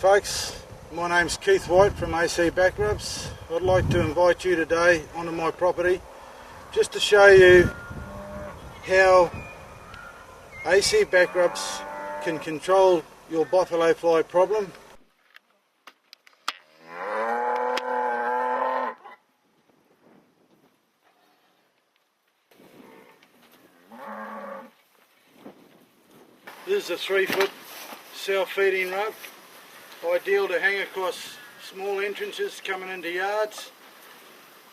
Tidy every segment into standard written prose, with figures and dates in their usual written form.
folks, my name's Keith White from AC Back Rubs. I'd like to invite you today onto my property just to show you how AC Back Rubs can control your bothylo fly problem. This is a 3-foot self-feeding rub, ideal to hang across small entrances coming into yards,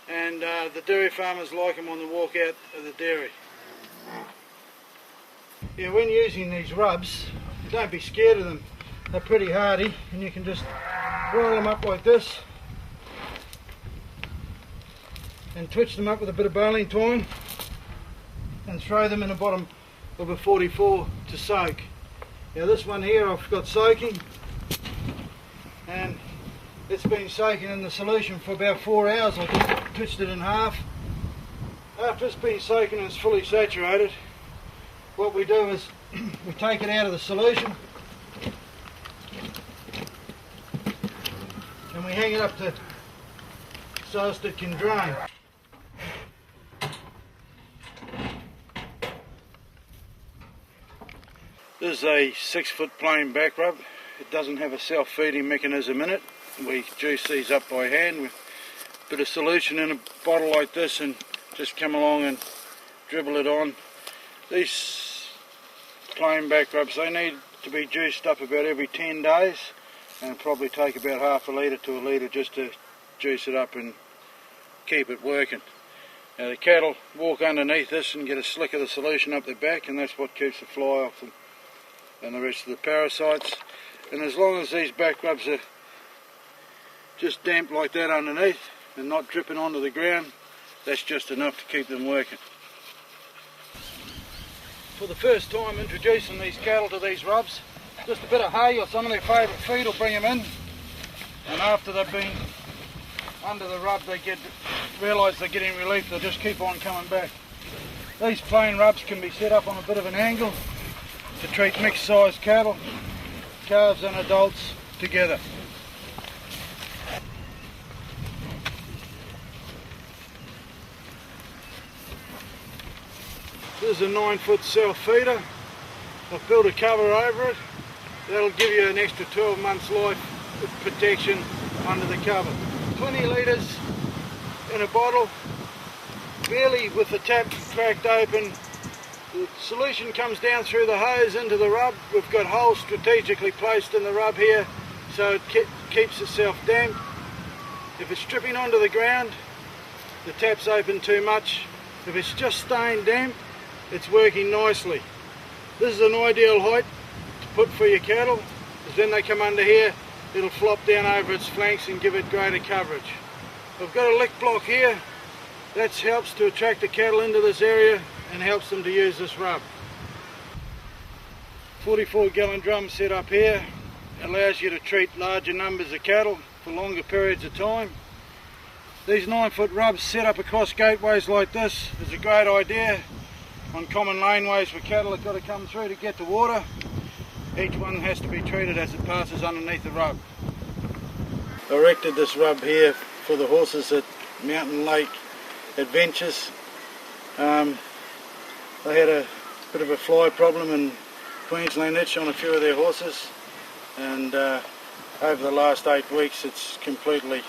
and the dairy farmers like them on the walk out of the dairy. Yeah, when using these rubs, don't be scared of them. They're pretty hardy, and you can just roll them up like this and twitch them up with a bit of baling twine and throw them in the bottom of a 44 to soak. Now this one here I've got soaking, and it's been soaking in the solution for about 4 hours. I just twitched it in half. After it's been soaking and it's fully saturated, what we do is we take it out of the solution and we hang it up so as it can drain. This is a 6-foot plain back rub. It doesn't have a self-feeding mechanism in it. We juice these up by hand with a bit of solution in a bottle like this and just come along and dribble it on. These plain back rubs, they need to be juiced up about every 10 days, and it'll probably take about half a litre to a litre just to juice it up and keep it working. Now the cattle walk underneath this and get a slick of the solution up their back, and that's what keeps the fly off them and the rest of the parasites. And as long as these back rubs are just damp like that underneath and not dripping onto the ground, that's just enough to keep them working. For the first time introducing these cattle to these rubs, just a bit of hay or some of their favourite feed will bring them in, and after they've been under the rub they realise they're getting relief, they'll just keep on coming back. These plain rubs can be set up on a bit of an angle to treat mixed sized cattle, calves and adults together. This is a 9-foot self-feeder. I've built a cover over it. That'll give you an extra 12 months life of protection under the cover. 20 litres in a bottle, barely with the tap cracked open. The solution comes down through the hose into the rub. We've got holes strategically placed in the rub here so it keeps itself damp. If it's dripping onto the ground, the tap's open too much. If it's just staying damp, it's working nicely. This is an ideal height to put for your cattle, because when they come under here, it'll flop down over its flanks and give it greater coverage. I've got a lick block here. That helps to attract the cattle into this area and helps them to use this rub. 44-gallon drum set up here allows you to treat larger numbers of cattle for longer periods of time. These 9-foot rubs set up across gateways like this is a great idea on common laneways where cattle have got to come through to get to water. Each one has to be treated as it passes underneath the rub. I erected this rub here for the horses at Mountain Lake Adventures. They had a bit of a fly problem in Queensland Itch on a few of their horses, and over the last 8 weeks it's completely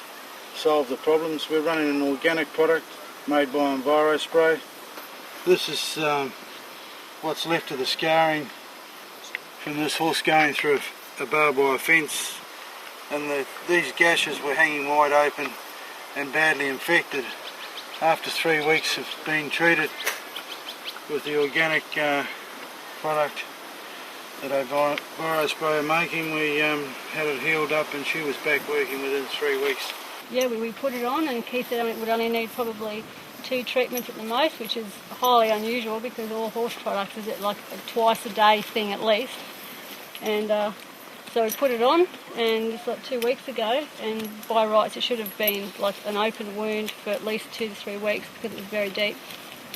solved the problems. We're running an organic product made by EnviroSpray. This is what's left of the scarring from this horse going through a barbed wire fence, and these gashes were hanging wide open and badly infected. After 3 weeks of being treated with the organic product that EnviroSpray are making, we had it healed up and she was back working within 3 weeks. Yeah, we put it on, and Keith said it would only need probably 2 treatments at the most, which is highly unusual because all horse products is like a twice-a-day thing at least. And so we put it on, and it's like 2 weeks ago, and by rights it should have been like an open wound for at least 2 to 3 weeks because it was very deep.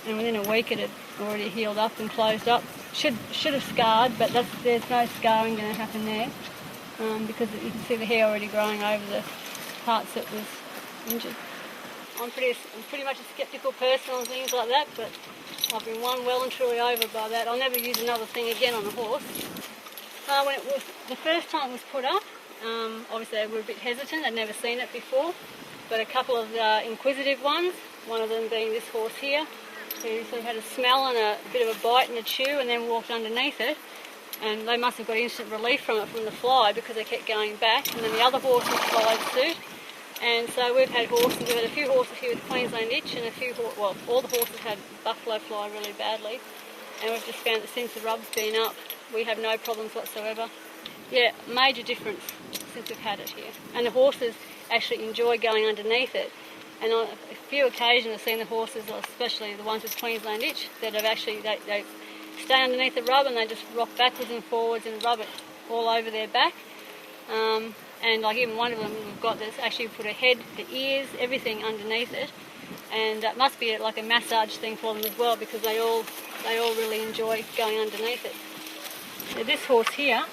And within a week it had already healed up and closed up. Should have scarred, but there's no scarring going to happen there. because you can see the hair already growing over the parts that was injured. I'm pretty much a sceptical person on things like that, but I've been won well and truly over by that. I'll never use another thing again on a horse. When it was the first time it was put up, obviously they were a bit hesitant. They'd never seen it before, but a couple of inquisitive ones, one of them being this horse here, who sort of had a smell and a bit of a bite and a chew and then walked underneath it, and they must have got instant relief from it from the fly because they kept going back, and then the other horses followed suit. And so we've had a few horses here with Queensland itch, and all the horses had buffalo fly really badly, and we've just found that since the rub's been up, we have no problems whatsoever. Yeah, major difference since we've had it here. And the horses actually enjoy going underneath it. And on a few occasions I've seen the horses, especially the ones with Queensland itch, that have actually, they stay underneath the rub and they just rock backwards and forwards and rub it all over their back. And like even one of them we've got that's actually put a head, the ears, everything underneath it. And that must be like a massage thing for them as well, because they all really enjoy going underneath it. So this horse here,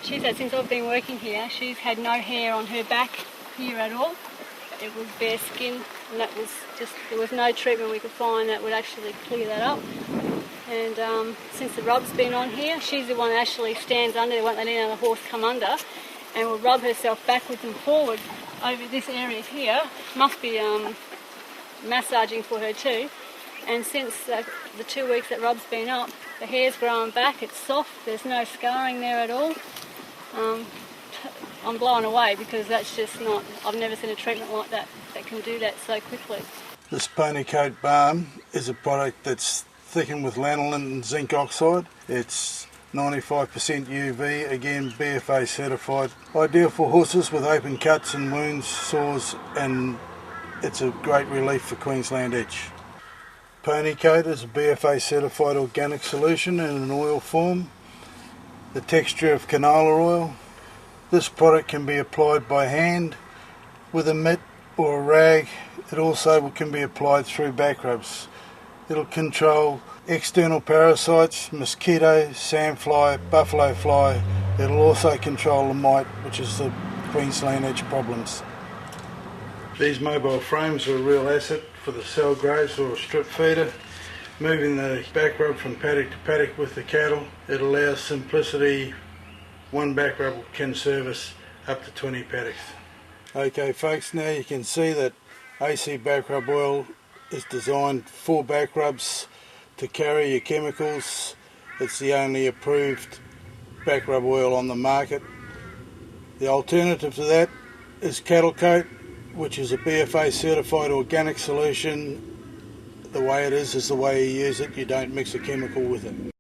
she's had, since I've been working here, she's had no hair on her back here at all. It was bare skin, and that was just, there was no treatment we could find that would actually clear that up. And since the rub's been on here, she's the one that actually stands under. They won't let any other horse come under, and will rub herself backwards and forwards over this area here. Must be massaging for her too. And since the 2 weeks that rub's been up, the hair's growing back, it's soft, there's no scarring there at all. I'm blown away because that's just not, I've never seen a treatment like that that can do that so quickly. This Pony Coat Balm is a product that's thickened with lanolin and zinc oxide. It's 95% UV, again BFA certified. Ideal for horses with open cuts and wounds, sores, and it's a great relief for Queensland itch. Pony Coat is a BFA certified organic solution in an oil form. The texture of canola oil. This product can be applied by hand with a mitt or a rag. It also can be applied through back rubs. It'll control external parasites, mosquito, sandfly, buffalo fly. It'll also control the mite, which is the Queensland itch problems. These mobile frames are a real asset for the cell graze or a strip feeder. Moving the back rub from paddock to paddock with the cattle, it allows simplicity. One back rub can service up to 20 paddocks. Okay folks, now you can see that AC back rub oil is designed for back rubs to carry your chemicals. It's the only approved back rub oil on the market. The alternative to that is Cattle Coat, which is a BFA certified organic solution. The way it is the way you use it. You don't mix a chemical with it.